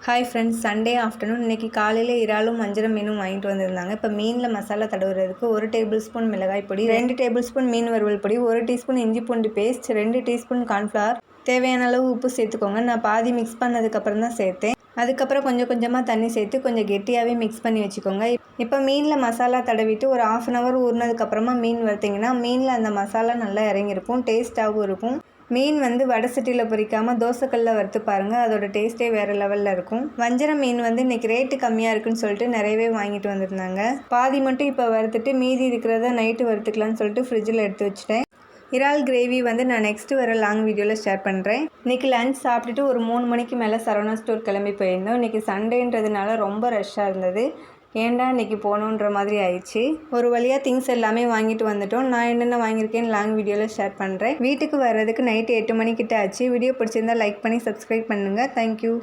Hi friends, Sunday afternoon இன்றைக்கி காலையில் இறாலும் வஞ்சரம் மீனும் வாங்கிட்டு வந்திருந்தாங்க. இப்போ மீனில் மசாலா தடவுறதுக்கு 1 டேபிள் ஸ்பூன் மிளகாய் பொடி, 2 டேபிள் ஸ்பூன் மீன் வறுவல் பொடி, 1 டீஸ்பூன் இஞ்சி பூண்டு பேஸ்ட், 2 டீஸ்பூன் கார்ன்ஃப்ளவர், தேவையான அளவு உப்பு சேர்த்துக்கோங்க. நான் பாதி மிக்ஸ் பண்ணதுக்கப்புறம் தான் சேர்த்தேன். அதுக்கப்புறம் கொஞ்சம் கொஞ்சமாக தண்ணி சேர்த்து கொஞ்சம் கெட்டியாகவே மிக்ஸ் பண்ணி வச்சுக்கோங்க. இப்போ மீனில் மசாலா தடவிட்டு ஒரு 1/2 hour ஊறினதுக்கப்புறமா மீன் வறுத்திங்கன்னா மீனில் அந்த மசாலா நல்லா இறங்கியிருக்கும், டேஸ்ட்டாகவும் இருக்கும். மீன் வடை சட்டியில் பொரிக்காமல் தோசைக்கல்லில் வறுத்து பாருங்கள், அதோட டேஸ்ட்டே வேறு லெவலில் இருக்கும். வஞ்சரம் மீன் இன்றைக்கி ரேட்டு கம்மியாக இருக்குன்னு சொல்லிட்டு நிறையவே வாங்கிட்டு வந்திருந்தாங்க. பாதி மட்டும் இப்போ வறுத்துட்டு மீதி இருக்கிறத நைட்டு வறுத்துக்கலான்னு சொல்லிட்டு ஃப்ரிட்ஜில் எடுத்து வச்சுட்டேன். இறால் கிரேவி நான் நெக்ஸ்ட்டு வர லாங் வீடியோவில் ஷேர் பண்ணுறேன். இன்றைக்கி லஞ்ச் சாப்பிட்டுட்டு ஒரு 3 மணிக்கு மேலே சரவணா ஸ்டோர் கிளம்பி போயிருந்தோம். இன்றைக்கி சண்டேன்றதுனால ரொம்ப ரஷ்ஷாக இருந்தது. ஏன்டா இன்றைக்கி போகணுன்ற மாதிரி ஆயிடுச்சு. ஒரு வழியாக திங்ஸ் எல்லாமே வாங்கிட்டு வந்துட்டோம். நான் என்னென்ன வாங்கியிருக்கேன்னு லாங் வீடியோவில் ஷேர் பண்ணுறேன். வீட்டுக்கு வர்றதுக்கு நைட்டு 8 மணிக்கிட்ட ஆச்சு. வீடியோ பிடிச்சிருந்தால் லைக் பண்ணி சப்ஸ்கிரைப் பண்ணுங்கள். தேங்க்யூ.